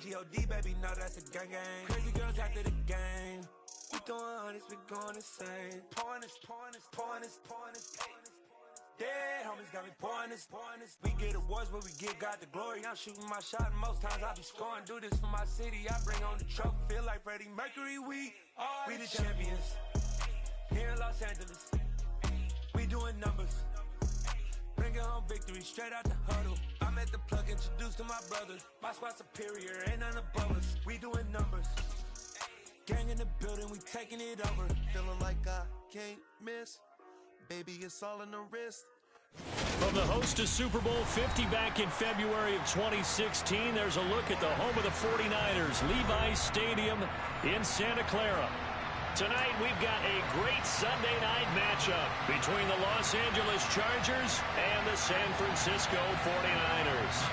G.O.D. baby, no, that's a gang gang. Crazy girls after the game. We throwing hundreds, we going insane. Pouring this. Dead homies got me pouring this. We get awards, but we give God the glory. I'm shooting my shot, and most times I be scoring. Do this for my city, I bring on the trophy. Feel like Freddie Mercury, we the champions. Here in Los Angeles, we doing numbers. Bringing home victory, straight out the huddle. I'm at the plug, introduced to my brothers. My squad superior, ain't none above us. We doing numbers. Gang in the building, we taking it over. Feeling like I can't miss. Baby, it's all in the wrist. From the host to Super Bowl 50 back in February of 2016, there's a look at the home of the 49ers, Levi Stadium in Santa Clara. Tonight, we've got a great Sunday night matchup between the Los Angeles Chargers and the San Francisco 49ers.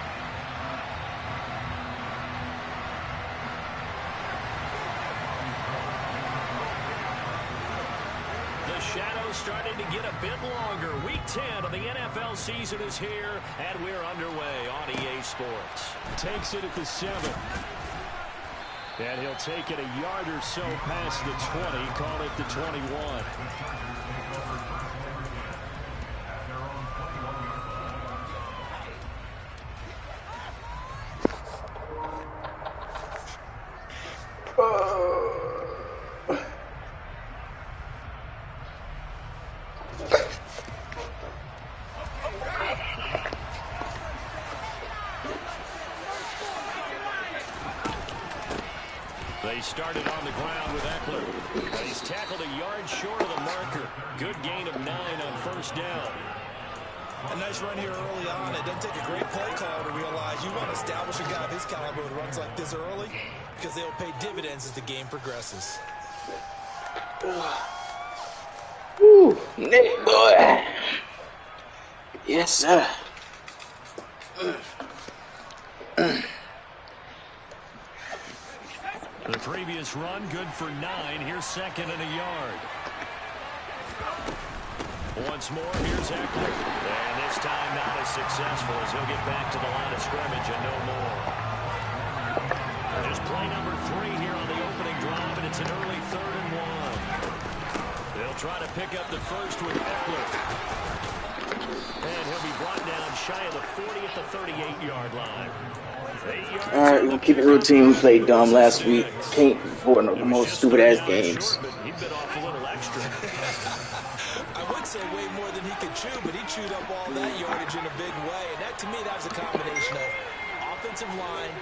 The shadows starting to get a bit longer. Week 10 of the NFL season is here, and we're underway on EA Sports. Takes it at the 7. And he'll take it a yard or so past the 20, call it the 21. They started on the ground with Eckler, but he's tackled a yard short of the marker. Good gain of 9 on first down. A nice run here early on. It doesn't take a great play call to realize you want to establish a guy of his caliber who runs like this early because they'll pay dividends as the game progresses. Woo, Nick boy. Yes, sir. The previous run, good for 9. Here's second and a yard. Once more, here's Eckler. And this time not as successful as he'll get back to the line of scrimmage and no more. Just play number 3 here on the opening drive, and it's an early 3rd and 1. They'll try to pick up the first with Eckler. And he'll be brought down shy of the 40 at the 38-yard line. Alright, we're gonna keep it real team. We played dumb last week. Can't afford the most stupid ass games. He bit off a little extra. I would say way more than he could chew, but he chewed up all that yardage in a big way. And that, to me, that was a combination of offensive line,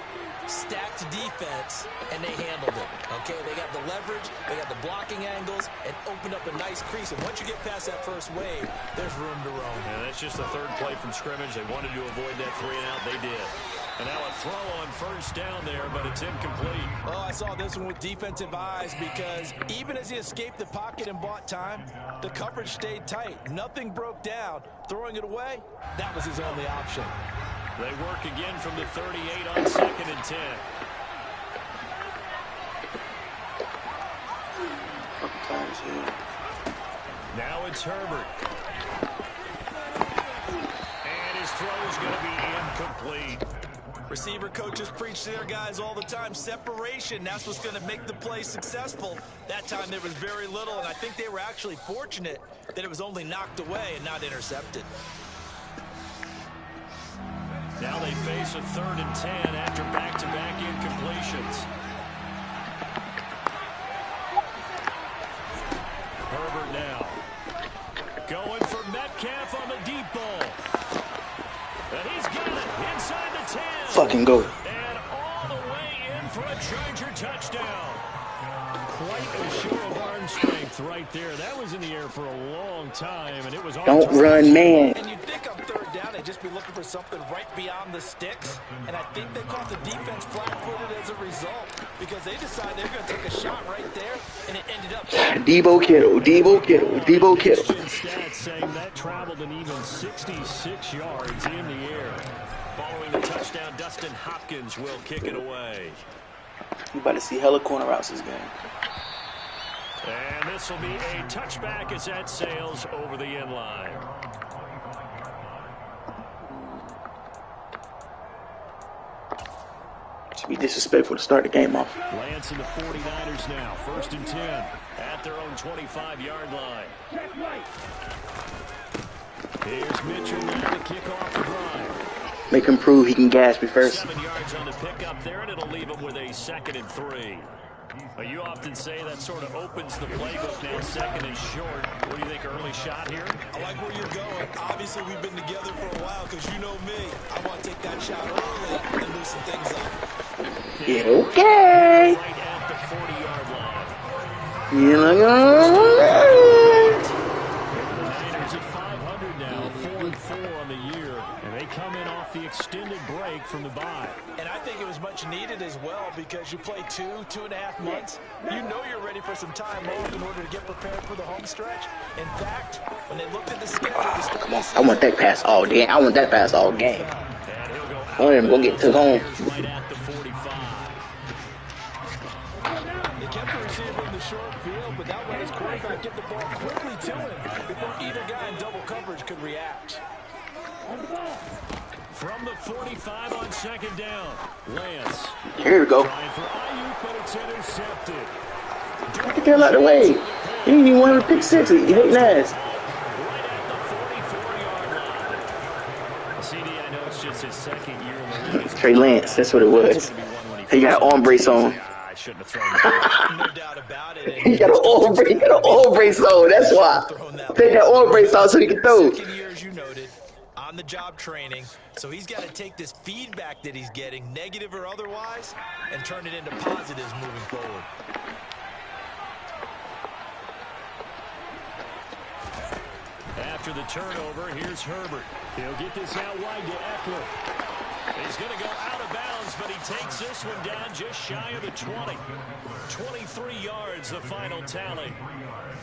stacked defense, and they handled it. Okay, they got the leverage, they got the blocking angles, and opened up a nice crease. And once you get past that first wave, there's room to roam. Yeah, that's just the 3rd play from scrimmage. They wanted to avoid that 3 and out. They did. And now a throw on first down there, but it's incomplete. Oh, I saw this one with defensive eyes because even as he escaped the pocket and bought time, the coverage stayed tight. Nothing broke down. Throwing it away, that was his only option. They work again from the 38 on 2nd and 10. Now it's Herbert. And his throw is going to be incomplete. Receiver coaches preach to their guys all the time. Separation, that's what's going to make the play successful. That time there was very little, and I think they were actually fortunate that it was only knocked away and not intercepted. Now they face a 3rd and 10 after back-to-back incompletions. Herbert now. Going for Metcalf on the deep ball. And he's got it inside the 10. Fucking go. And all the way in for a Charger touchdown. Quite a show of arm strength right there. That was in the air for a long time, and it was on Don't target. run, man. And you'd think on 3rd down, they'd just be looking for something right beyond the sticks. And I think they caught the defense flat-footed as a result because they decided they were going to take a shot right there, and it ended up... Debo Kittle. Stats saying that traveled an even 66 yards in the air. Following the touchdown, Dustin Hopkins will kick it away. You about to see hella corner routes this game. And this will be a touchback as that sails over the end line. Should be disrespectful to start the game off. Lance and the 49ers now. 1st and 10 at their own 25-yard line. Here's Mitchell now to kick off the drive. Make him prove he can gas me first. 7 yards on the pickup there, and it'll leave him with a 2nd and 3. Well, you often say that sort of opens the playbook now, 2nd and short. What do you think, early shot here? I like where you're going. Obviously, we've been together for a while because you know me. I want to take that shot early and loosen things up. Yeah, okay. Right at the 40-yard line. You look The Niners at 500 now, 4-4 on the year, and they come in off the extended break from the bye. And I think it was much needed as well because you play 2.5 months. You know you're ready for some time off in order to get prepared for the home stretch. In fact, when they looked at the schedule, come on. I want that pass all day. I want that pass all game. I want him to go get to home. Right at the 45. They kept the receiver in the short field, but that way his quarterback get the ball quickly to him before either guy in double coverage could react. From the 45 on 2nd down, Lance. Here we go. Trying for Ayuk, but it's intercepted. Get the hell out of the way. He didn't even want to pick 6. He hating ass. Right at the 44-yard line. CD, I know it's just his 2nd year in the league. Trey Lance, that's what it was. He got an arm brace on. I shouldn't have thrown that. No doubt about it. He got an arm brace on. That's why. Take that arm brace off so he can throw. 2nd year, as you noted, on the job training. So he's got to take this feedback that he's getting, negative or otherwise, and turn it into positives moving forward. After the turnover, here's Herbert. He'll get this out wide to Eckler. He's going to go out of bounds, but he takes this one down just shy of the 20. 23 yards, the final tally.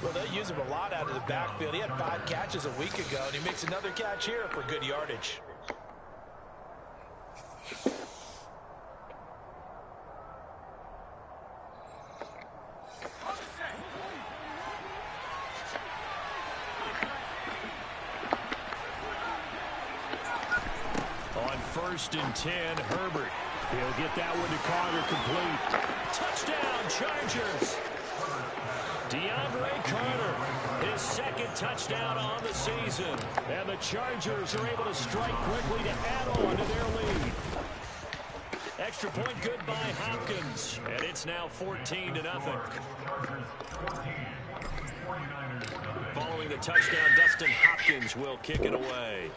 Well, they use him a lot out of the backfield. He had 5 catches a week ago, and he makes another catch here for good yardage. On 1st and 10, Herbert. He'll get that one to Carter complete. Touchdown, Chargers. DeAndre Carter, his 2nd touchdown on the season. And the Chargers are able to strike quickly to add on to their lead. Extra point good by Hopkins. And it's now 14-0. Following the touchdown, Dustin Hopkins will kick it away.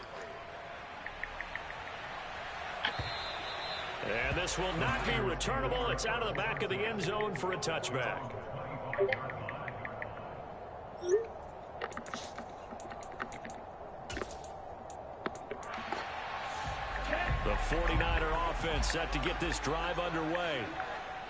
And this will not be returnable. It's out of the back of the end zone for a touchback. The 49er offense set to get this drive underway.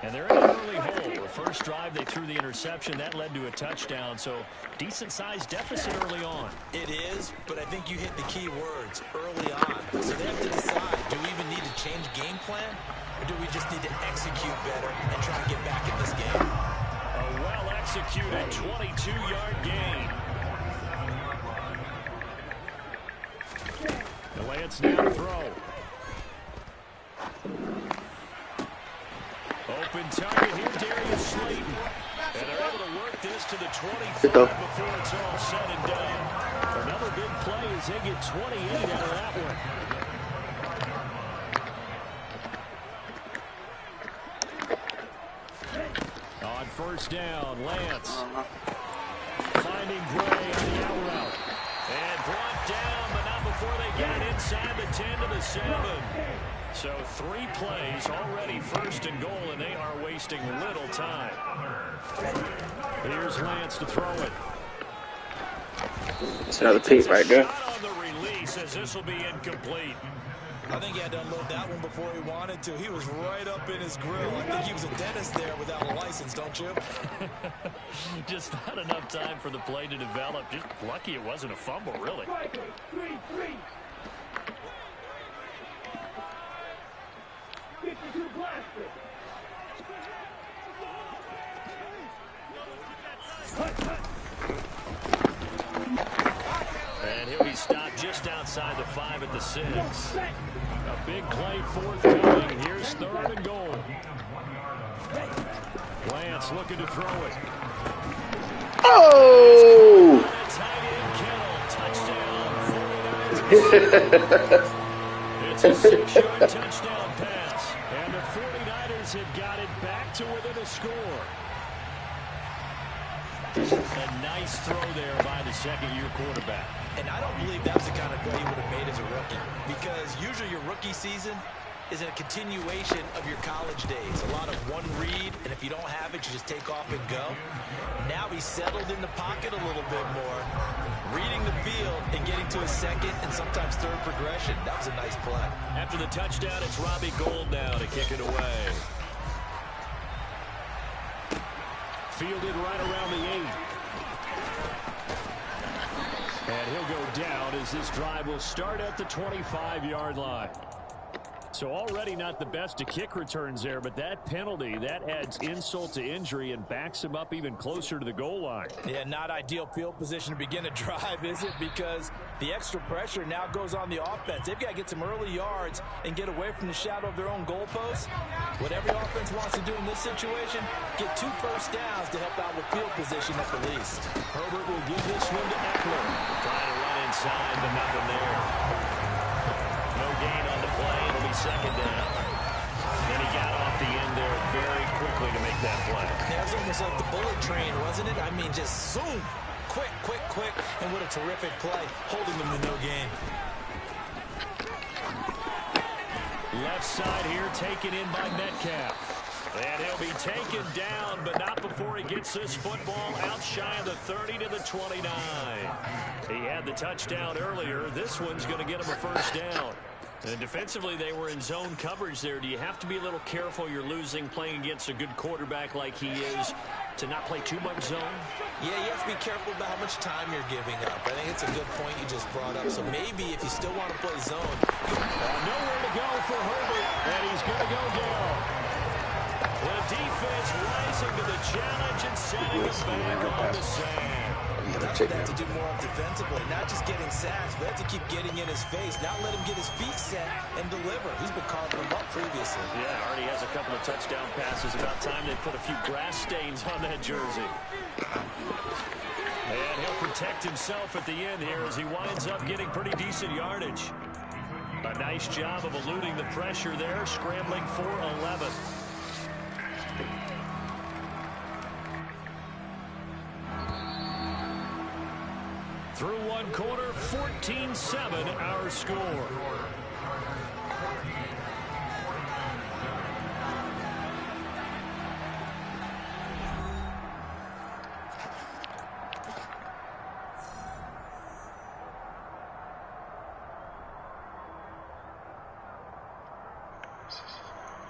And they're in an early hole. The first drive, they threw the interception. That led to a touchdown. So decent-sized deficit early on. It is, but I think you hit the key words, early on. So they have to decide, do we even need to change game plan? Or do we just need to execute better and try to get back in this game? A well-executed 22-yard gain. The Lance now to throw. Open target here, Darius Slayton. And they're able to work this to the 25 before it's all said and done. Another big play as they get 28 out of that one. On 1st down, Lance. Finding Gray on the out route. And brought down, but not before they get it inside the 10 to the 7. So 3 plays already 1st and goal, and they are wasting little time. Here's Lance to throw it. That's another pick right there. On the release as this will be incomplete. I think he had to unload that one before he wanted to. He was right up in his grill. I think he was a dentist there without a license, don't you? Just not enough time for the play to develop. Just lucky it wasn't a fumble, really. And he'll be stopped just outside inside the 5 at the 6. A big play forthcoming. Here's 3rd and goal. Lance looking to throw it. Oh! It's a 6-yard touchdown pass. And the 49ers have got it back to within a score. A nice throw there by the second-year quarterback. And I don't believe that was the kind of play he would have made as a rookie. Because usually your rookie season is a continuation of your college days. A lot of one read, and if you don't have it, you just take off and go. Now he's settled in the pocket a little bit more, reading the field and getting to a second and sometimes third progression. That was a nice play. After the touchdown, it's Robbie Gould now to kick it away. Fielded right around the 8. And he'll go down as this drive will start at the 25-yard line. So already not the best of kick returns there, but that penalty, that adds insult to injury and backs him up even closer to the goal line. Yeah, not ideal field position to begin a drive, is it? Because the extra pressure now goes on the offense. They've got to get some early yards and get away from the shadow of their own goalposts. What every offense wants to do in this situation, get 2 first downs to help out with field position at the least. Herbert will give this one to Eckler. Trying to run inside, but nothing there. No gain on the play. It'll be second down. And he got off the end there very quickly to make that play. Yeah, it was almost like the bullet train, wasn't it? I mean, just zoom. Quick, quick, quick. And what a terrific play, holding them to no gain. Left side here taken in by Metcalf. And he'll be taken down, but not before he gets this football out shy of the 30 to the 29. He had the touchdown earlier. This one's going to get him a first down. And defensively, they were in zone coverage there. Do you have to be a little careful? You're losing playing against a good quarterback like he is to not play too much zone? Yeah, you have to be careful about how much time you're giving up. I think it's a good point you just brought up. So maybe if you still want to play zone. Nowhere to go for Herbert, and he's going to go down. The defense rising to the challenge and setting him back on the sand. That's what they have to do more defensively, not just getting sacks, but they have to keep getting in his face, not let him get his feet set and deliver. He's been carving them up previously. Yeah, already has a couple of touchdown passes. About time they put a few grass stains on that jersey. And he'll protect himself at the end here as he winds up getting pretty decent yardage. A nice job of eluding the pressure there, scrambling for 11. Through one quarter, 14-7 our score.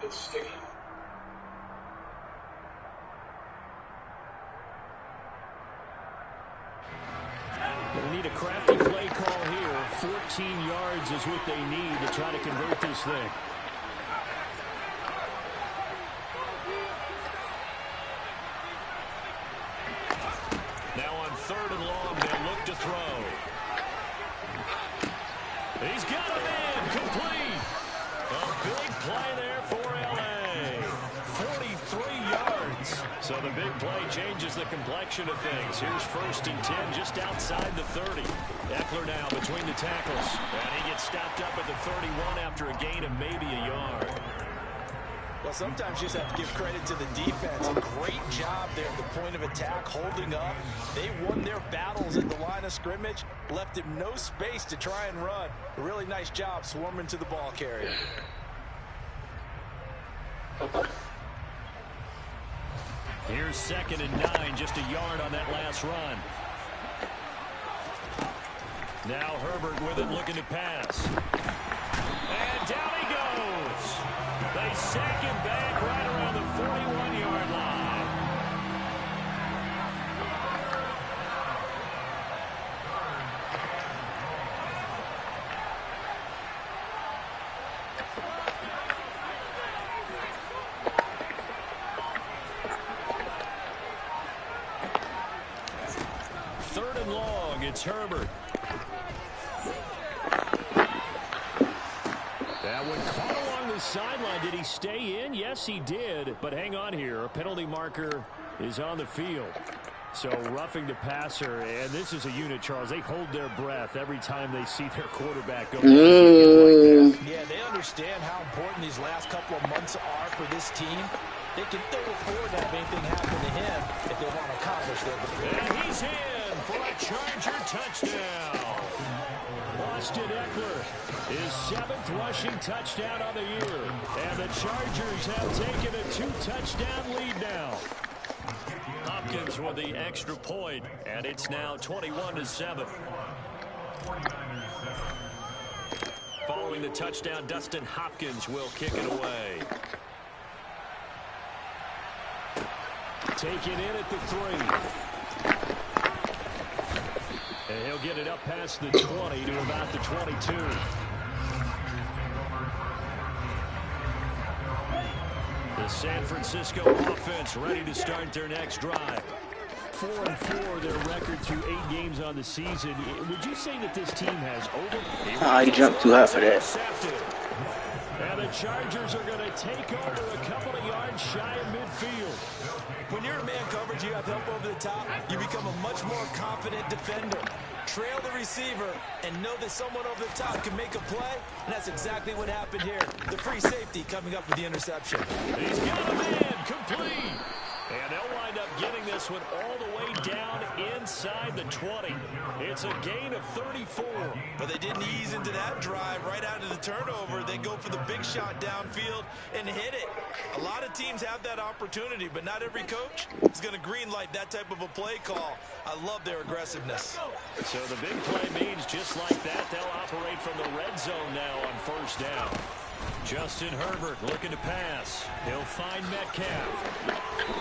It's sticky. We need a crafty play call here. 14 yards is what they need to try to convert this thing. Now on 3rd and long, they'll look to throw. He's got him in, complete. A big play there for L.A. 43 yards. So the big play changes the complexion of things. Here's 1st and 10 just outside the 30. Eckler now between the tackles. And he gets stopped up at the 31 after a gain of maybe a yard. Well, sometimes you just have to give credit to the defense. A great job there at the point of attack, holding up. They won their battles at the line of scrimmage, left him no space to try and run. A really nice job swarming to the ball carrier. Here's 2nd and 9, just a yard on that last run. Now Herbert with it, looking to pass. And down he goes. They sack him back right around the 41-yard line. Third and long, it's Herbert. sideline. Did he stay in? Yes, he did. But hang on here. A penalty marker is on the field. So roughing the passer, and this is a unit, Charles. They hold their breath every time they see their quarterback go down. Yeah, they understand how important these last couple of months are for this team. They can ill afford to have anything happen to him if they want to accomplish their goal. And he's in for a Charger touchdown. Austin Eckler, his 7th rushing touchdown on the year. And the Chargers have taken a 2-touchdown lead now. Hopkins with the extra point, and it's now 21-7. Following the touchdown, Dustin Hopkins will kick it away. Taken in at the 3. And he'll get it up past the 20 to about the 22. The San Francisco offense ready to start their next drive. 4-4 their record through 8 games on the season. Would you say that this team has over? He jumped too high for that. And the Chargers are going to take over a couple of yards shy of midfield. When you're in man coverage, you have help over the top. You become a much more confident defender. Trail the receiver and know that someone over the top can make a play, and that's exactly what happened here. The free safety coming up with the interception. He's got a man, complete. And they'll wind up getting this one all the way down inside the 20. It's a gain of 34. But they didn't ease into that drive right out of the turnover. They go for the big shot downfield and hit it. A lot of teams have that opportunity, but not every coach is going to greenlight that type of a play call. I love their aggressiveness. So the big play means just like that, they'll operate from the red zone now on first down. Justin Herbert looking to pass. He'll find Metcalf.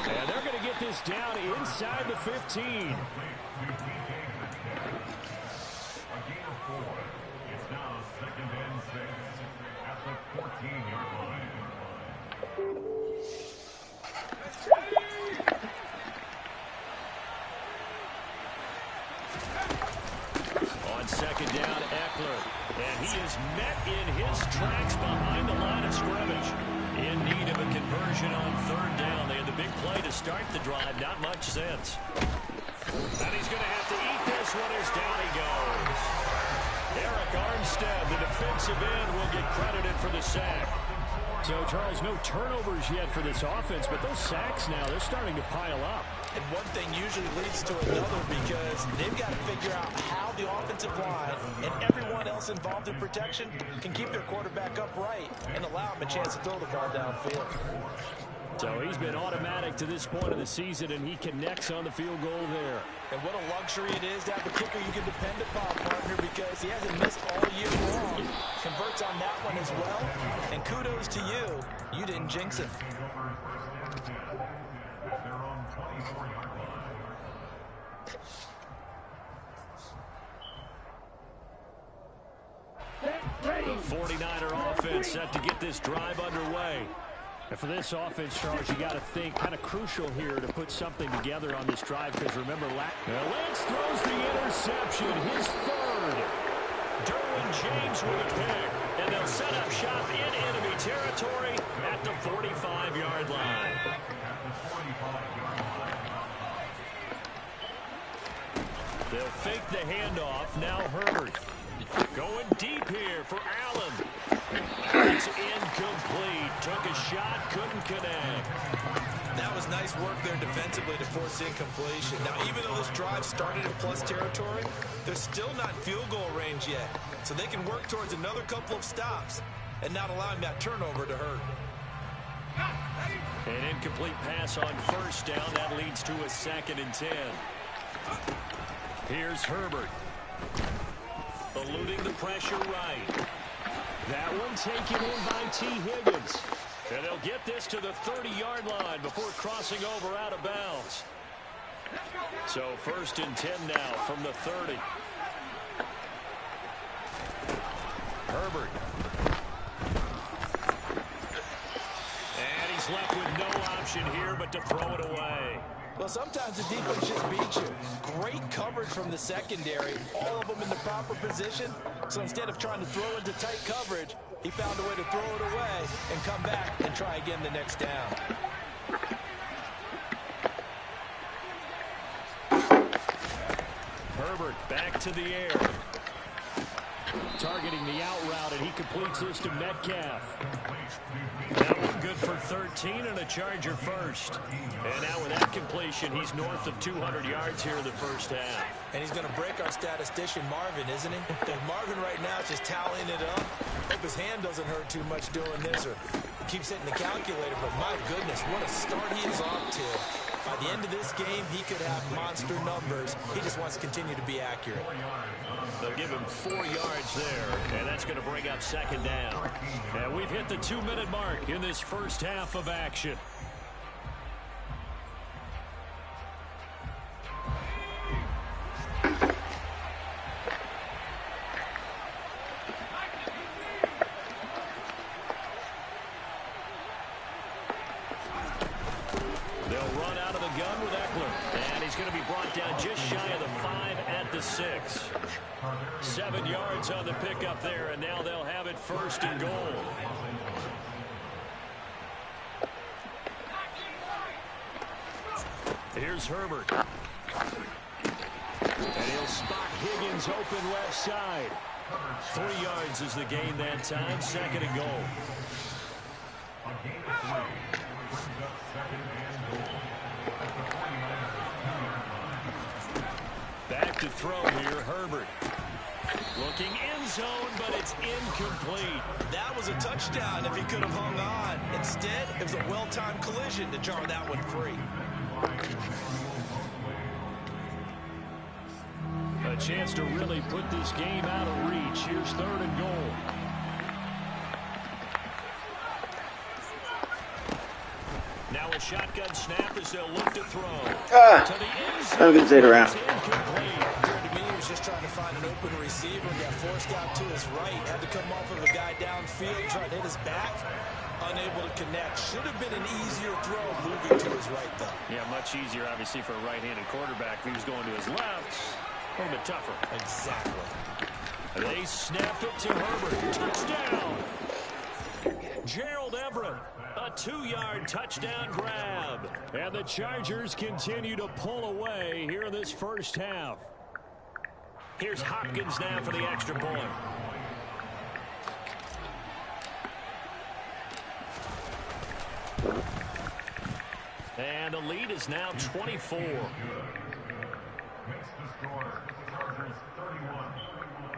And they're going to get this down inside the 15. On second down, Eckler. And he is met in his tracks behind the line of scrimmage. In need of a conversion on third down. They had the big play to start the drive. Not much sense. And he's going to have to eat this one as down he goes. Eric Armstead, the defensive end, will get credited for the sack. So, Charles, no turnovers yet for this offense, but those sacks now, they're starting to pile up. And one thing usually leads to another because they've got to figure out how the offensive line and everyone else involved in protection can keep their quarterback upright and allow him a chance to throw the ball downfield. So he's been automatic to this point of the season, and he connects on the field goal there. And what a luxury it is to have a kicker you can depend upon, partner, because he hasn't missed all year long. Converts on that one as well. And kudos to you. You didn't jinx it. The 49er offense set to get this drive underway. And for this offense, Charles, you got to think kind of crucial here to put something together on this drive because remember, Lance throws the interception, his third. Derwin James with a pick, and they'll set up shop in enemy territory at the 45-yard line. They'll fake the handoff. Now Herbert going deep here for Allen. It's incomplete. Took a shot, couldn't connect. That was nice work there defensively to force incompletion. Now, even though this drive started in plus territory, they're still not in field goal range yet. So they can work towards another couple of stops and not allowing that turnover to hurt. An incomplete pass on first down. That leads to a 2nd and 10. Here's Herbert. Eluding the pressure right. That one taken in by T. Higgins. And they'll get this to the 30-yard line before crossing over out of bounds. So 1st and 10 now from the 30. Herbert. And he's left with no option here but to throw it away. Well, sometimes the defense just beats you. Great coverage from the secondary. All of them in the proper position. So instead of trying to throw into tight coverage, He found a way to throw it away and come back and try again the next down. Herbert back to the air. Targeting the out route, and he completes this to Metcalf. That one good for 13 and a Charger first. And now with that completion, he's north of 200 yards here in the first half. And he's going to break our statistician Marvin, isn't he? And Marvin right now is just tallying it up. Hope his hand doesn't hurt too much doing this or keeps hitting the calculator. But my goodness, what a start he is off to. By the end of this game, he could have monster numbers. He just wants to continue to be accurate. They'll give him 4 yards there, and that's going to bring up second down. And we've hit the 2-minute mark in this first half of action. They'll run out of the gun with Eckler, and he's going to be brought down just shy of the 5 at the 6. 7 yards on the pickup there, and now they'll have it first and goal. Here's Herbert. And he'll spot Higgins open left side. 3 yards is the gain that time, second and goal. Back to throw here, Herbert. Looking end zone, but it's incomplete. That was a touchdown if he could have hung on. Instead, it was a well-timed collision to jar that one free. A chance to really put this game out of reach. Here's third and goal. Now a shotgun snap as they'll look to throw. To the end zone. I'm going to say it around. To me, he was just trying to find an open receiver. Got forced out to his right. Had to come off of a guy downfield. Tried to hit his back. Unable to connect. Should have been an easier throw moving to his right, though. Yeah, much easier, obviously, for a right-handed quarterback. If he was going to his left, a little bit tougher. Exactly. They snap it to Herbert. Touchdown! Gerald Everett, a 2-yard touchdown grab. And the Chargers continue to pull away here in this first half. Here's Hopkins now for the extra point. And the lead is now 24. Makes the score. Chargers 31,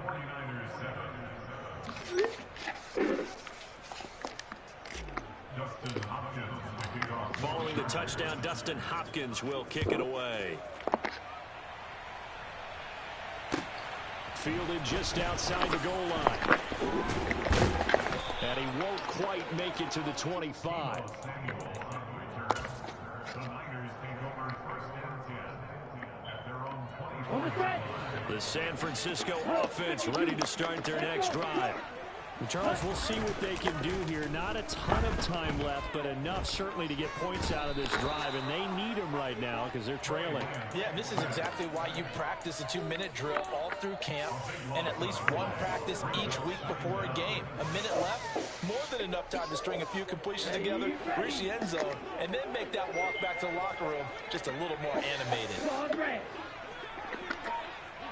49ers 7. Dustin Hopkins to kick off. Following the touchdown, Dustin Hopkins will kick it away. Fielded just outside the goal line. And he won't quite make it to the 25. The San Francisco offense ready to start their next drive. Charles, we'll see what they can do here. Not a ton of time left, but enough certainly to get points out of this drive, and they need them right now because they're trailing. Yeah, this is exactly why you practice a 2-minute drill all through camp and at least one practice each week before a game. A minute left, more than enough time to string a few completions together, reach the end zone, and then make that walk back to the locker room just a little more animated.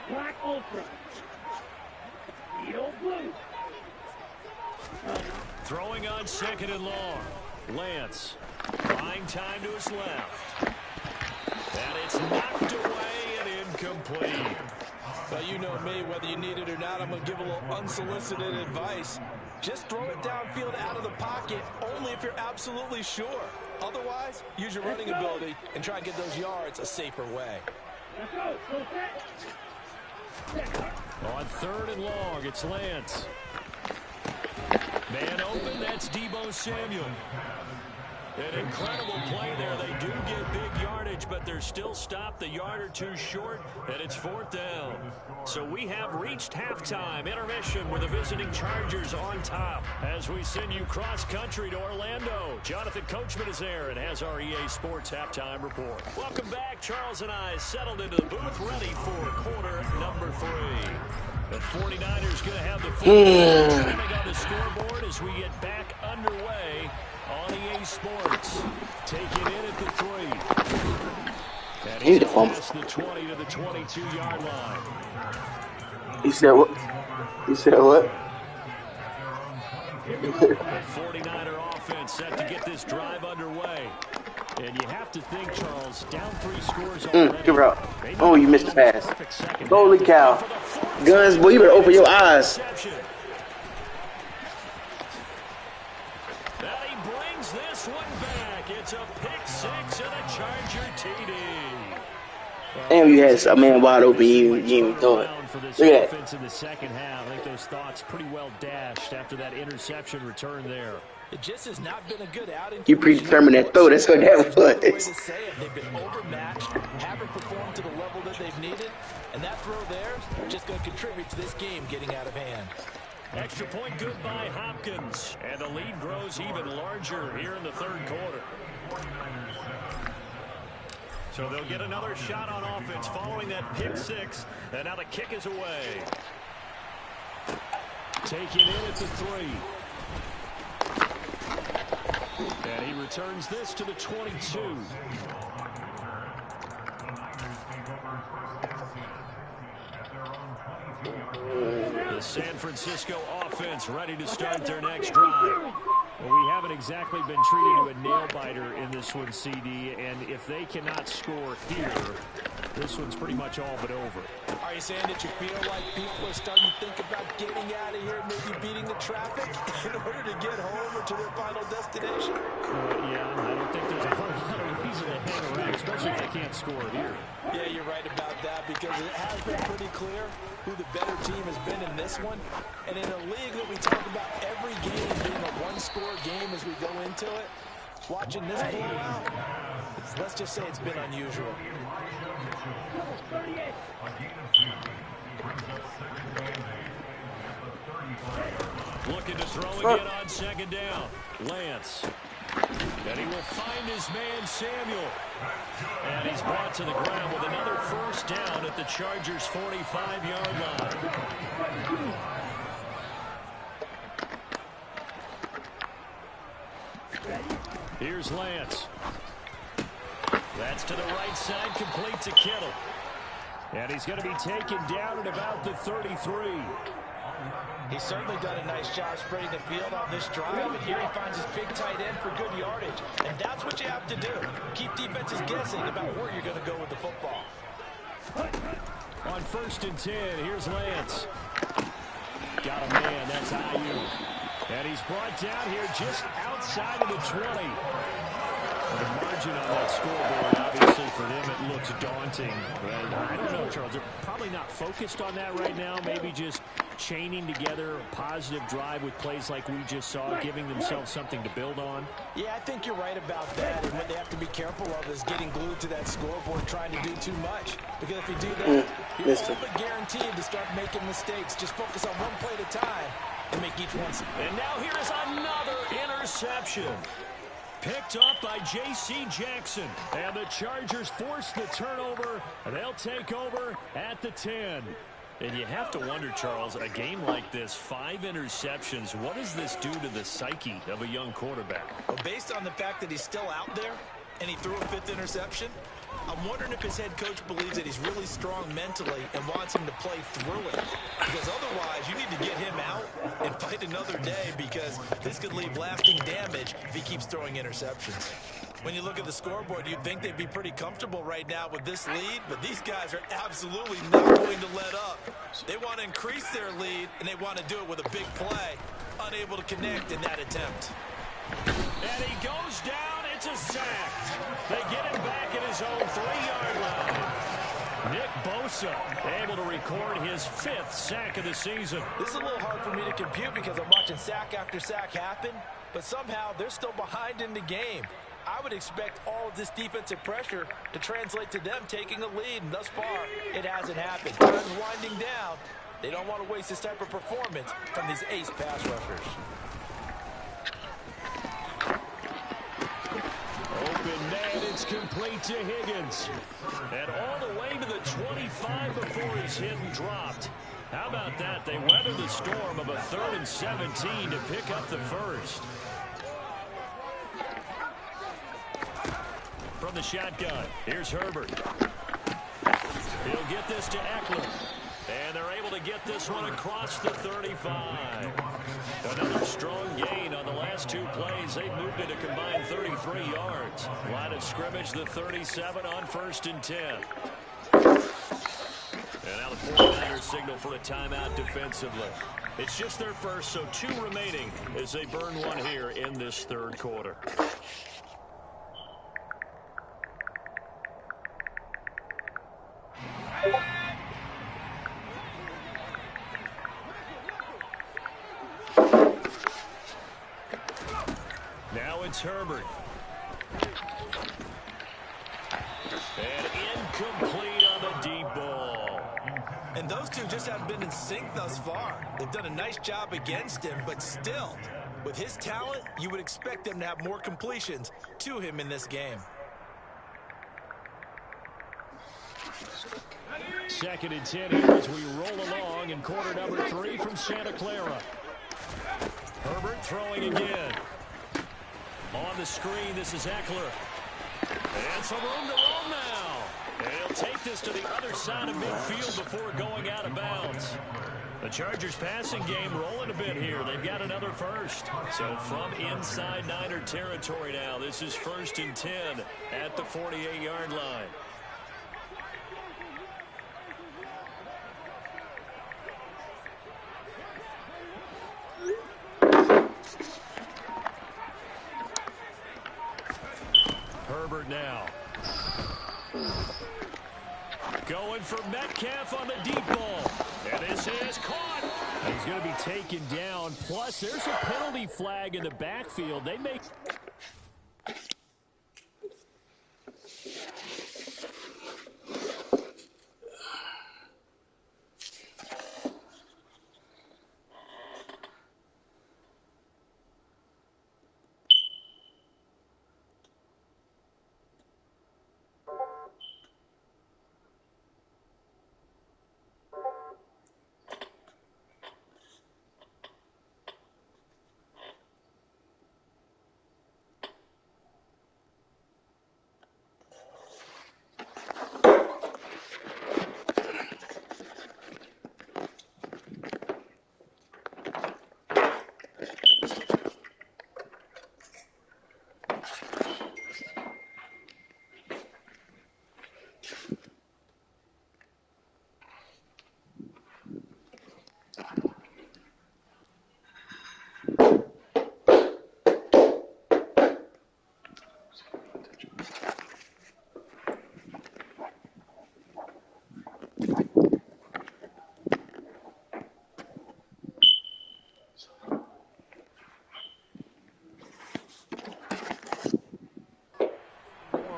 Black Ultra. Needle blue. Throwing on second and long. Lance buying time to his left. And it's knocked away and incomplete. But you know me, whether you need it or not, I'm going to give a little unsolicited advice. Just throw it downfield out of the pocket, only if you're absolutely sure. Otherwise, use your running ability and try and get those yards a safer way. Let's go. Go set. On third and long, it's Lance. Man open, that's Deebo Samuel. An incredible play there. They do get big yardage, but they're still stopped the yard or two short, and it's fourth down. So we have reached halftime. Intermission with the visiting Chargers on top. As we send you cross-country to Orlando, Jonathan Coachman is there and has our EA Sports halftime report. Welcome back. Charles and I settled into the booth, ready for quarter number 3. The 49ers going to have the football trending on the scoreboard as we get back underway on EA Sports. Take it in at the 3. And he's past the 20 to the 22-yard line. He said what? He said what? The 49er offense set to get this drive underway. And you have to think, Charles, down 3 scores already. Give her out. Oh, you missed the pass. Holy cow. Guns, boy, you better open your eyes. Now he brings this one back. It's a pick 6 and a Charger TD. Damn, you had a man wide open. You didn't even throw it. Look at that. In the second half, I think those thoughts pretty well dashed after that interception return there. It just has not been a good outing. You predetermined that throw. That's what that was. They've been overmatched, haven't performed to the level that they've needed, and that throw there is just going to contribute to this game getting out of hand. Extra point good by Hopkins, and the lead grows even larger here in the third quarter. So they'll get another shot on offense following that pick 6, and now the kick is away. Take it in at the 3. And he returns this to the 22. The San Francisco offense ready to start their next drive. Well, we haven't exactly been treated to a nail-biter in this one, CD, and if they cannot score here, this one's pretty much all but over. Are you saying that you feel like people are starting to think about getting out of here and maybe beating the traffic in order to get home or to their final destination? Yeah, I don't think there's a whole lot of reason to hang around, especially if they can't score here. Yeah, you're right about that because it has been pretty clear who the better team has been in this one. And in a league that we talk about every game being a one-score game as we go into it, watching this play out, let's just say it's been unusual. Looking to throw again on second down. Lance. And he will find his man, Samuel. And he's brought to the ground with another first down at the Chargers' 45-yard line. Here's Lance. That's to the right side, complete to Kittle. And he's going to be taken down at about the 33. He's certainly done a nice job spreading the field on this drive, and here he finds his big tight end for good yardage. And that's what you have to do. Keep defenses guessing about where you're going to go with the football. On 1st and 10, here's Lance. Got a man, that's Ayuk. And he's brought down here just outside of the 20. The margin on that scoreboard, obviously, for them, it looks daunting. But I don't know, Charles. They're probably not focused on that right now. Maybe just chaining together a positive drive with plays like we just saw, giving themselves something to build on. Yeah, I think you're right about that. And what they have to be careful of is getting glued to that scoreboard, trying to do too much. Because if you do that, you're all but guaranteed to start making mistakes. Just focus on one play at a time and make each one. And now here is another interception. Picked up by J.C. Jackson. And the Chargers force the turnover. And they'll take over at the 10. And you have to wonder, Charles, a game like this, 5 interceptions, what does this do to the psyche of a young quarterback? Well, based on the fact that he's still out there and he threw a 5th interception, I'm wondering if his head coach believes that he's really strong mentally and wants him to play through it. Because otherwise, you need to get him out and fight another day because this could leave lasting damage if he keeps throwing interceptions. When you look at the scoreboard, you'd think they'd be pretty comfortable right now with this lead, but these guys are absolutely not going to let up. They want to increase their lead, and they want to do it with a big play, unable to connect in that attempt. And he goes down. It's a sack. They get him back at his own 3-yard line. Nick Bosa able to record his 5th sack of the season. This is a little hard for me to compute because I'm watching sack after sack happen, but somehow they're still behind in the game. I would expect all of this defensive pressure to translate to them taking a lead, and thus far, it hasn't happened. Time's winding down. They don't want to waste this type of performance from these ace pass rushers. Open man, it's complete to Higgins. And all the way to the 25 before he's hit and dropped. How about that? They weather the storm of a 3rd and 17 to pick up the first. From the shotgun, here's Herbert. He'll get this to Eckler. And they're able to get this one across the 35. Another strong gain on the last 2 plays. They've moved it a combined 33 yards. Line of scrimmage, the 37 on 1st and 10. And now the 49ers signal for a timeout defensively. It's just their first, so 2 remaining as they burn one here in this 3rd quarter. Now it's Herbert. And incomplete on the deep ball. And those two just haven't been in sync thus far. They've done a nice job against him, but still, with his talent, you would expect them to have more completions to him in this game. 2nd and 10 here as we roll along in quarter number 3 from Santa Clara. Herbert throwing again. On the screen, this is Eckler. And some room to roam now. And he'll take this to the other side of midfield before going out of bounds. The Chargers passing game rolling a bit here. They've got another first. So from inside Niner territory now, this is 1st and 10 at the 48-yard line. Herbert now. Going for Metcalf on the deep ball. And this is caught. And he's going to be taken down. Plus, there's a penalty flag in the backfield. They make...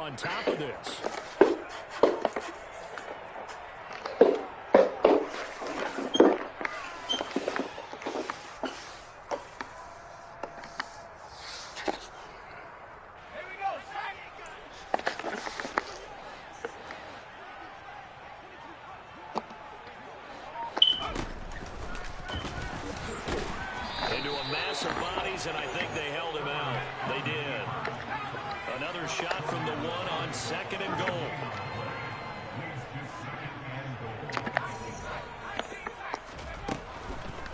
on top of this. Into a mass of bodies, and I think they held him out. They did. Another shot from the one on 2nd and goal.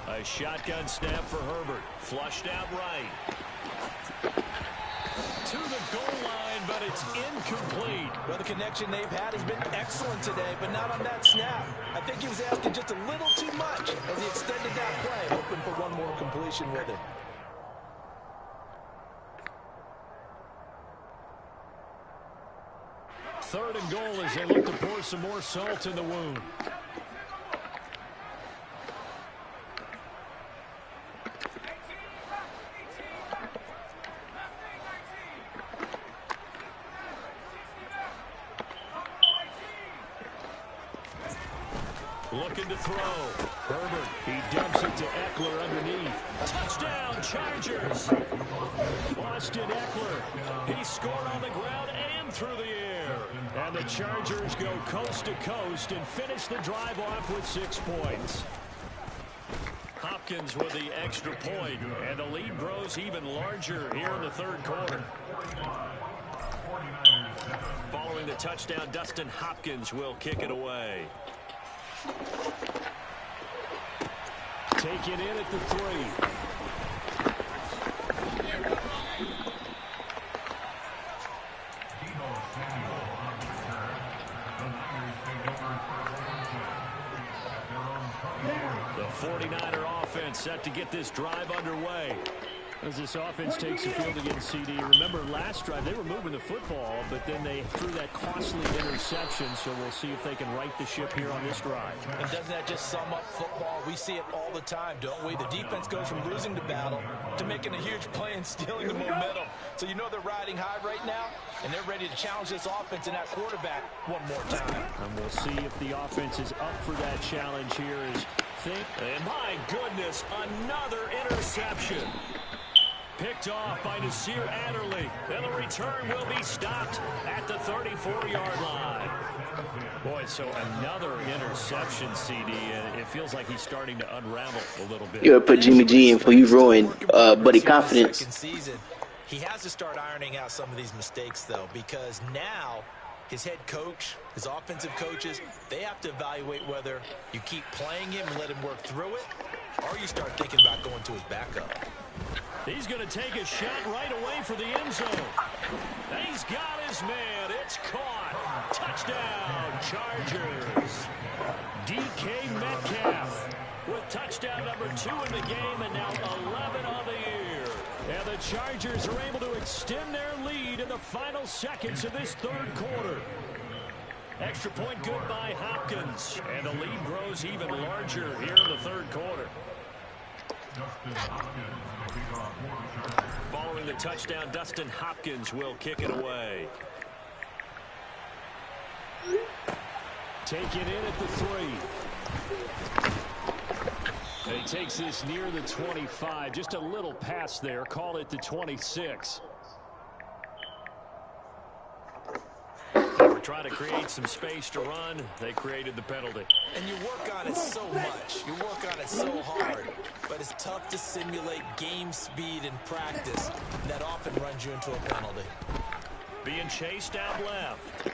A shotgun snap for Herbert. Flushed out right. To the goal line, but it's incomplete. Well, the connection they've had has been excellent today, but not on that snap. I think he was asking just a little too much as he extended that play, hoping for one more completion with it. Third and goal as they look to pour some more salt in the wound. Looking to throw. Herbert, he dumps it to Eckler underneath. Touchdown, Chargers. Austin Eckler. He scored on the ground and through the air. And the Chargers go coast to coast and finish the drive off with 6 points. Hopkins with the extra point, and the lead grows even larger here in the third quarter. Following the touchdown, Dustin Hopkins will kick it away. Taken in at the 3. The 49er offense set to get this drive underway. As this offense takes the field against CD. Remember, last drive, they were moving the football, but then they threw that costly interception, so we'll see if they can right the ship here on this drive. And doesn't that just sum up football? We see it all the time, don't we? The defense goes from losing the battle to making a huge play and stealing the momentum. So you know they're riding high right now, and they're ready to challenge this offense and that quarterback one more time. And we'll see if the offense is up for that challenge here. And my goodness, another interception. Picked off by Nasir Adderley. And the return will be stopped at the 34-yard line. Boy, so another interception, CD, and it feels like he's starting to unravel a little bit. You gotta put Jimmy G in for you ruined Buddy confidence. Season. He has to start ironing out some of these mistakes, though, because now his head coach, his offensive coaches, they have to evaluate whether you keep playing him and let him work through it, or you start thinking about going to his backup. He's going to take a shot right away for the end zone. He's got his man. It's caught. Touchdown, Chargers. DK Metcalf with touchdown number 2 in the game and now 11 on the year. And the Chargers are able to extend their lead in the final seconds of this third quarter. Extra point good by Hopkins. And the lead grows even larger here in the third quarter. Following the touchdown, Dustin Hopkins will kick it away. Taken in at the 3. He takes this near the 25. Just a little pass there. Call it the 26. They were trying to create some space to run. They created the penalty. And you work on it so much. You work on it so hard. But it's tough to simulate game speed in practice. That often runs you into a penalty. Being chased out left.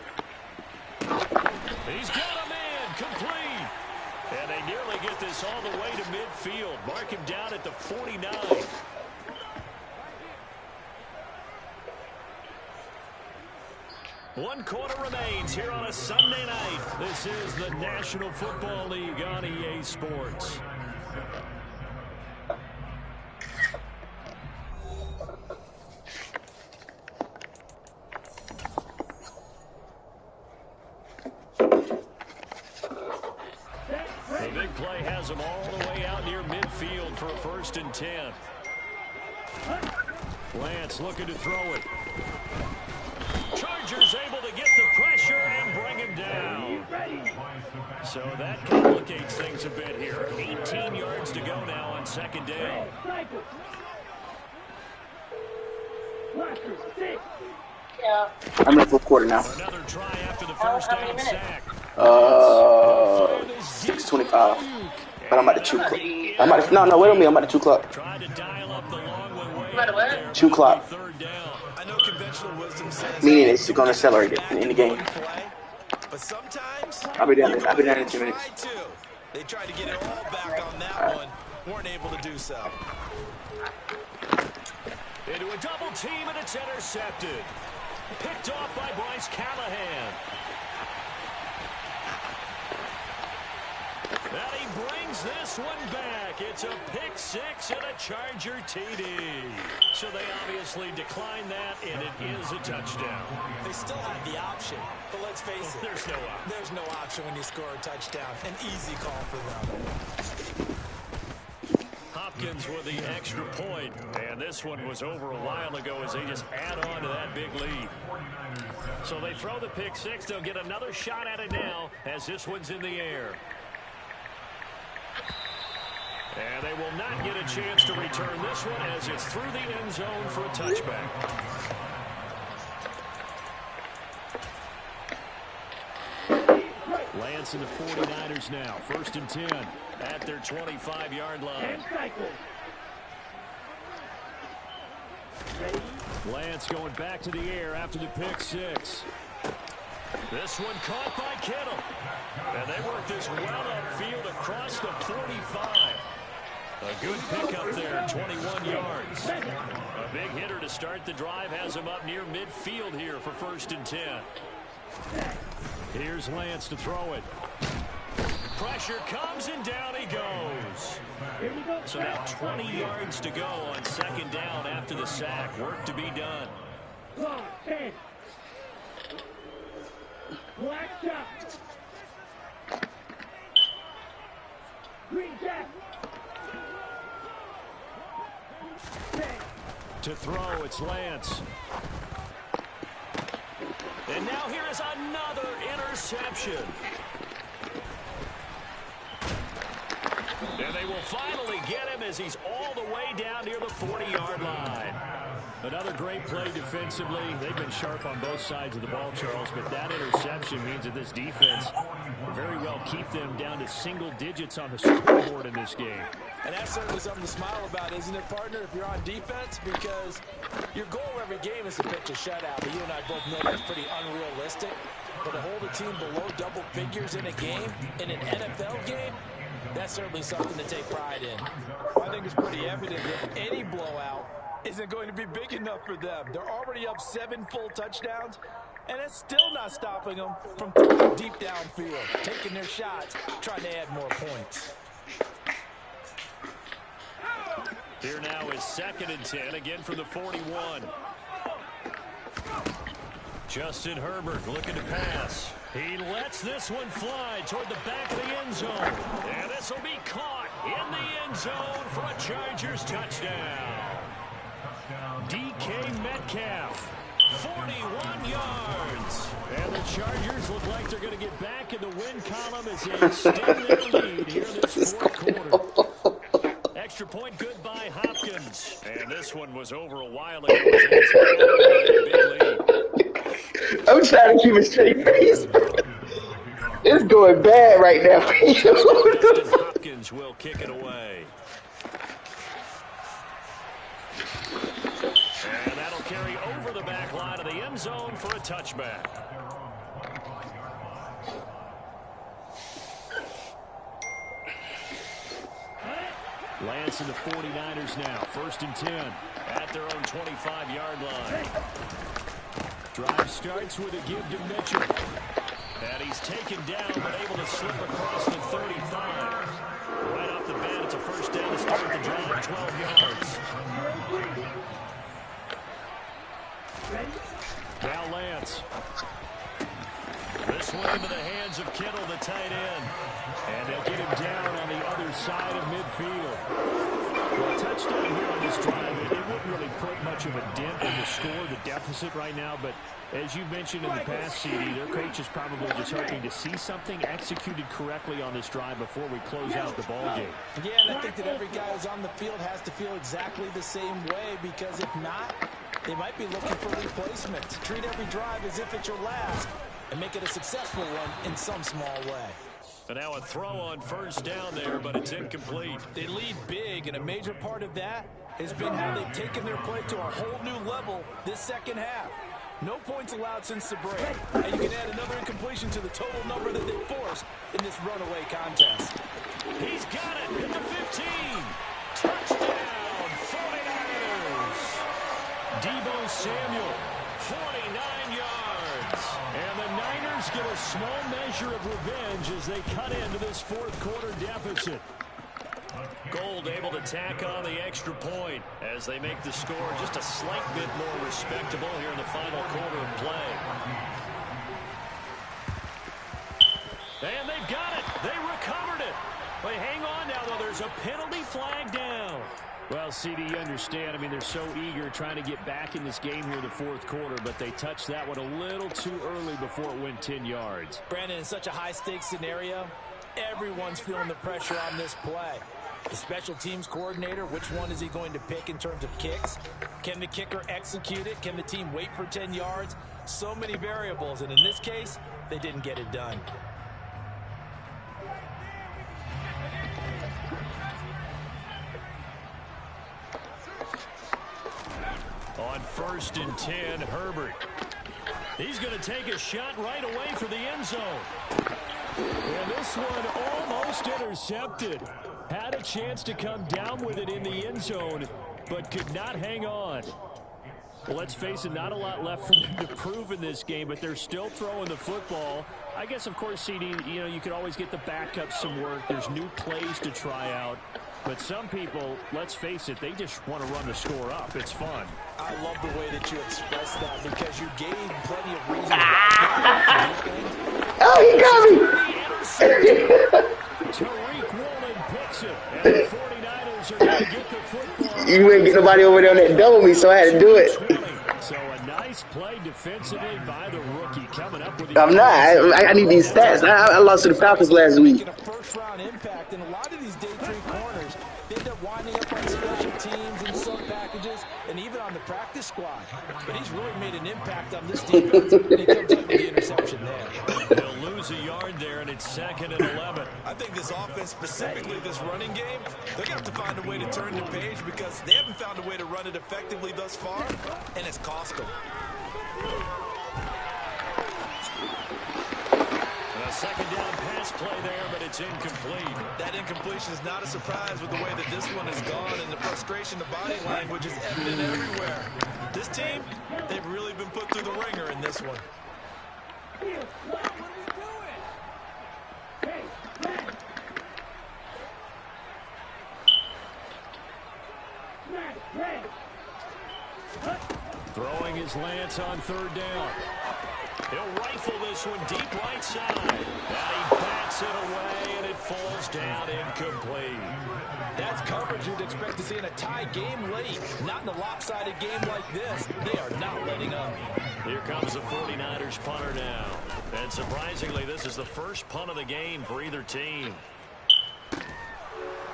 He's got a man complete. And they nearly get this all the way to midfield. Mark him down at the 49. One quarter remains here on a Sunday night. This is the National Football League on EA Sports. The big play has him all the way out near midfield for a 1st and 10. Lance looking to throw it. Chargers able to get the pressure and bring him down. So that complicates things a bit here. 18 yards to go now on 2nd down. I'm in the 4th quarter now. Another try after the 1st down sack. 6:25. But I'm at the 2 clock. No, wait on me. I'm at the 2 clock. Tried to dial up the long one way. 2 clock. I know conventional wisdom says Meaning it's going to accelerate it in the game. But sometimes I'll be down in 2 minutes. They tried to get it all back on that one. Weren't able to do so. Into a double team, and it's intercepted. Picked off by Bryce Callahan. And he brings this one back. It's a pick 6 and a Charger TD. So they obviously declined that, and it is a touchdown. They still have the option, but let's face it. There's no option. There's no option when you score a touchdown. An easy call for them. Hopkins with the extra point. And this one was over a while ago as they just add on to that big lead. So they throw the pick 6. They'll get another shot at it now as this one's in the air. And they will not get a chance to return this one as it's through the end zone for a touchback. Lance and the 49ers now. 1st and 10 at their 25-yard line. Lance going back to the air after the pick six. This one caught by Kittle. And they work this well upfield across the 45. A good pickup there, 21 yards. A big hitter to start the drive has him up near midfield here for 1st and 10. Here's Lance to throw it. Pressure comes and down he goes. So now 20 yards to go on 2nd down after the sack. Work to be done. Black shot. Green jack. To throw, it's Lance. And now here is another interception. And they will finally get him as he's all the way down near the 40-yard line. Another great play defensively. They've been sharp on both sides of the ball, Charles, but that interception means that this defense will very well keep them down to single digits on the scoreboard in this game. And that's certainly something to smile about, isn't it, partner, if you're on defense? Because your goal every game is to pitch a shutout. But you and I both know that's pretty unrealistic. But to hold a team below double figures in a game, in an NFL game, that's certainly something to take pride in. I think it's pretty evident that any blowout isn't going to be big enough for them. They're already up 7 full touchdowns, and it's still not stopping them from throwing deep downfield, taking their shots, trying to add more points. Here now is 2nd and 10, again from the 41. Justin Herbert looking to pass. He lets this one fly toward the back of the end zone. And this will be caught in the end zone for a Chargers touchdown. DK Metcalf, 41 yards. And the Chargers look like they're going to get back in the win column as they extend their lead here in this 4th quarter. Extra point good by Hopkins. And this one was over a while ago. Big lead. I'm trying to keep a straight face. It's going bad right now. Hopkins will kick it away. And that'll carry over the back line of the end zone for a touchback. Lance and the 49ers now. 1st and 10 at their own 25-yard line. Drive starts with a give to Mitchell. And he's taken down but able to slip across the 35. Right off the bat, it's a 1st down to start the drive, 12 yards. Now Lance. This one into the hands of Kittle, the tight end. And they'll get him down on the other side of midfield. Well, touchdown here on this drive. It wouldn't really put much of a dent in the score, the deficit right now. But as you mentioned in the past, CD, their coach is probably just hoping to see something executed correctly on this drive before we close out the ball game. Yeah, and I think that every guy who's on the field has to feel exactly the same way, because if not, they might be looking for replacement. Treat every drive as if it's your last and make it a successful one in some small way. And now a throw on 1st down there, but it's incomplete. They lead big, and a major part of that has been how they've taken their play to a whole new level this 2nd half. No points allowed since the break, and you can add another incompletion to the total number that they forced in this runaway contest. He's got it at the 15. Touchdown, 49ers. Deebo Samuel, 49 yards. And the Niners get a small measure of revenge as they cut into this 4th quarter deficit. Gold able to tack on the extra point as they make the score just a slight bit more respectable here in the final quarter of play. And they've got it. They recovered it. They hang on now, though. There's a penalty flag down. Well, CD, you understand. I mean, they're so eager trying to get back in this game here in the 4th quarter, but they touched that one a little too early before it went 10 yards. Brandon, in such a high-stakes scenario, everyone's feeling the pressure on this play. The special teams coordinator, which one is he going to pick in terms of kicks? Can the kicker execute it? Can the team wait for 10 yards? So many variables, and in this case, they didn't get it done. 1st and 10, Herbert. He's going to take a shot right away for the end zone. And this one almost intercepted. Had a chance to come down with it in the end zone, but could not hang on. Well, let's face it, not a lot left for them to prove in this game, but they're still throwing the football. I guess, of course, CD, you could always get the backups some work. There's new plays to try out. But some people, let's face it, they just want to run the score up. It's fun. I love the way that you expressed that because you gave plenty of reasons. Oh, he got me! Tariq Woolen picks it, and the 49ers are going to get the football. You ain't get nobody over there on that double me, so I had to do it. So a nice play defensively by the rookie coming up with the I'm not. I need these stats. I lost to the Falcons last week. A first-round impact, and a lot of these day 3 corners, they end up winding up on special teams and sub packages, and even on the practice squad. But he's really made an impact on this defense, and he comes up with the interception there. They'll lose a yard there, and it's 2nd and 11. I think this offense, specifically this running game, they're going to have to find a way to turn the page because they haven't found a way to run it effectively thus far, and it's cost them. A 2nd down pass play there, but it's incomplete. That incompletion is not a surprise with the way that this one has gone, and the frustration, the body language is evident everywhere. This team, they've really been put through the ringer in this one. Throwing his Lance on 3rd down. He'll rifle this one deep right side. And he bats it away, and it falls down incomplete. That's coverage you'd expect to see in a tie game late. Not in a lopsided game like this. They are not letting up. Here comes the 49ers punter now. And surprisingly, this is the first punt of the game for either team.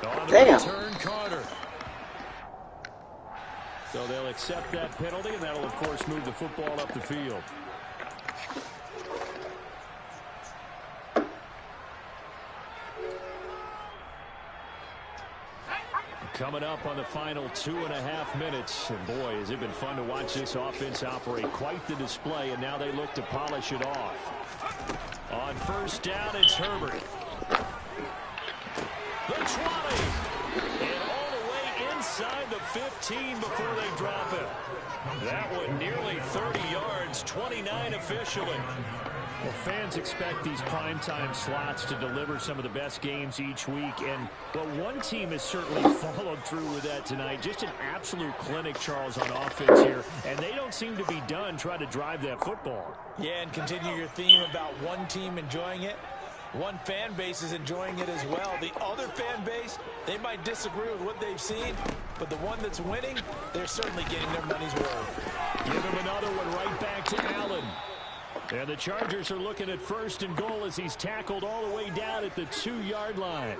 On the return, Carter. So they'll accept that penalty, and that'll, of course, move the football up the field. Coming up on the final 2.5 minutes. And boy, has it been fun to watch this offense operate. Quite the display, and now they look to polish it off. On 1st down, it's Herbert. The 20. And all the way inside the 15 before they drop it. That one nearly 30 yards, 29 officially. Well, fans expect these primetime slots to deliver some of the best games each week. And, well, one team has certainly followed through with that tonight. Just an absolute clinic, Charles, on offense here. And they don't seem to be done trying to drive that football. Yeah, and continue your theme about one team enjoying it. One fan base is enjoying it as well. The other fan base, they might disagree with what they've seen, but the one that's winning, they're certainly getting their money's worth. Give him another one right back to Allen. And the Chargers are looking at 1st and goal as he's tackled all the way down at the 2-yard line.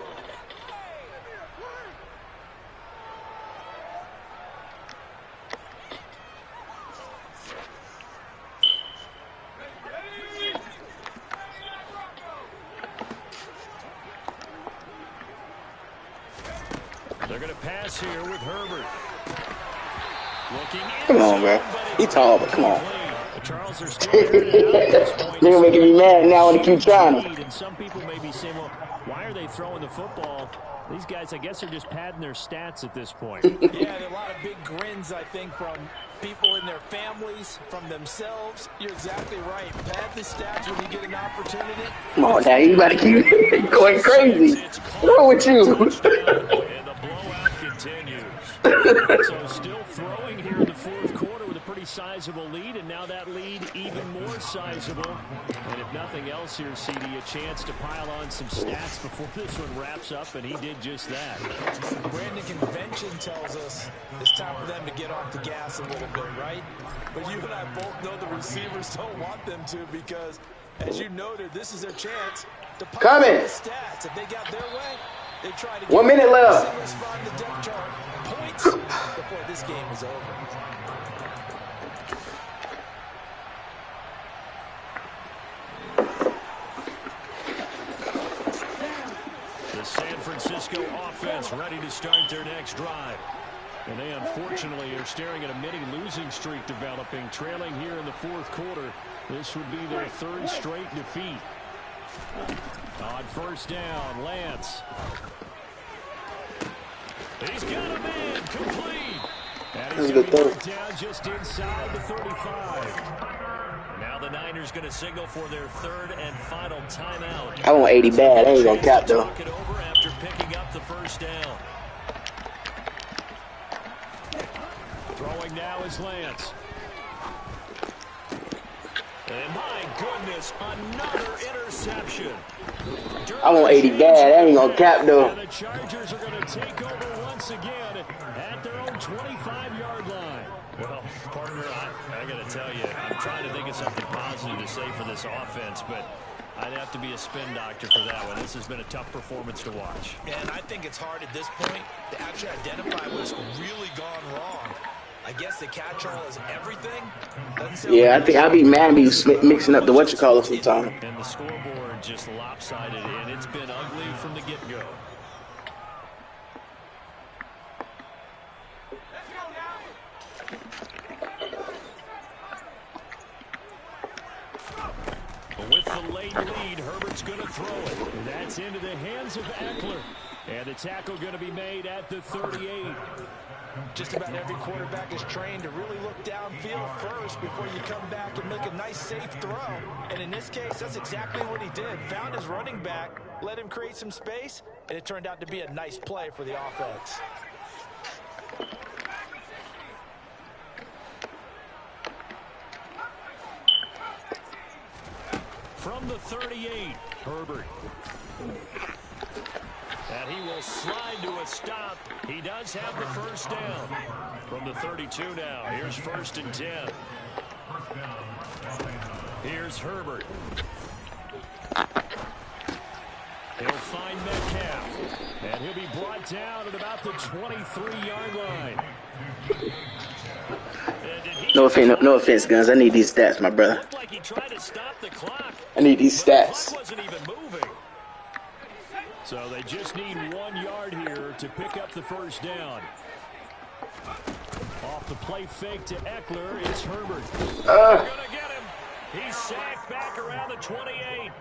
They're going to pass here with Herbert. Looking Come on, bro. He's tall, but come on. Charles are still there at this point. You're making me mad now when I keep trying. And some people may be saying, well, why are they throwing the football? These guys, I guess, are just padding their stats at this point. Yeah, there are a lot of big grins, I think, from people in their families, from themselves. You're exactly right. Pad the stats when you get an opportunity. Come on now, you gotta keep going crazy. What's wrong with you? And the blowout continues. So still throwing here in the 4th quarter with a pretty sizable lead, and now that lead even more sizable. And if nothing else here, CD, a chance to pile on some stats before this one wraps up, and he did just that. Brandon, convention tells us it's time for them to get off the gas a little bit, right? But you and I both know the receivers don't want them to because, as you noted, this is their chance to pile on the stats. If they got their way, they try to get 1 minute left. Respond to the depth chart points before this game is over. The San Francisco offense ready to start their next drive. And they unfortunately are staring at a mini losing streak developing, trailing here in the fourth quarter. This would be their third straight defeat. On first down, Lance. He's got a man complete. And he's going to be brought down just inside the 35. Now the Niners going to signal for their third and final timeout. I want 80 bad. I ain't going to cap, though. Talk it over after picking up the first down. Throwing now is Lance. And my goodness, another interception. I want 80 bad. I ain't going to cap, though. And the Chargers are going to take over once again at their own 25-yard line. Well, partner, I got to tell you, I'm trying to think of something positive to say for this offense, but I'd have to be a spin doctor for that one. This has been a tough performance to watch. And I think it's hard at this point to actually identify what's really gone wrong. I guess the catch-all is everything. Yeah, I think I'll be mad be mixing up the whatchamacallit sometime. And the scoreboard just lopsided, and it's been ugly from the get-go. With the late lead, Herbert's going to throw it. That's into the hands of Eckler. And the tackle going to be made at the 38. Just about every quarterback is trained to really look downfield first before you come back and make a nice, safe throw. And in this case, that's exactly what he did. Found his running back, let him create some space, and it turned out to be a nice play for the offense. From the 38, Herbert. And he will slide to a stop. He does have the first down. From the 32 now, here's first and 10. Here's Herbert. He'll find Metcalf. And he'll be brought down at about the 23-yard line. No offense, Guns. I need these stats, my brother. Looked like he tried to stop the clock. I need these stats. The clock wasn't even moving. So they just need 1 yard here to pick up the first down. Off the play fake to Eckler, it's Herbert. They're going to get him. He's sacked back around the 28.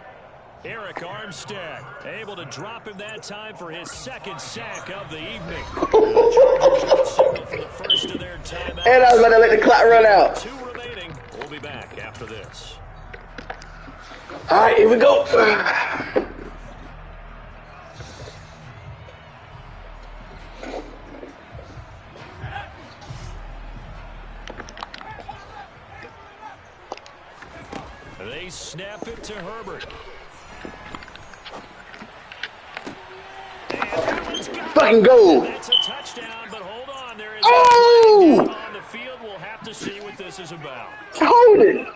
Eric Armstead able to drop him that time for his second sack of the evening. The Chargers will signal for the first of their timeouts. And I was going to let the clock run out. 2 remaining. We'll be back after this. All right, here we go. They snap it to Herbert. Fucking go. That's a touchdown, but hold on. There is Oh! on the field. We'll have to see what this is about. Hold it.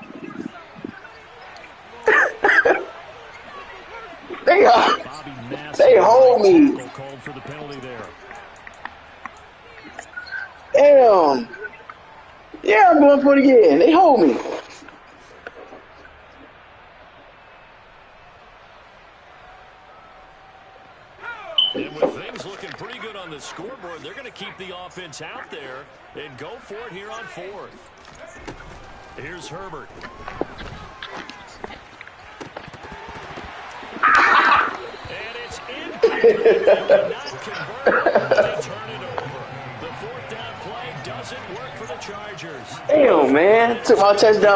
They hold me. Called for the penalty there. Damn. Yeah, I'm going for it again. They hold me. And with things looking pretty good on the scoreboard, they're going to keep the offense out there and go for it here on fourth. Here's Herbert. And it's incomplete. They cannot convert. They turn it over. The fourth down play doesn't work for the Chargers. Damn, man. Took my touchdown.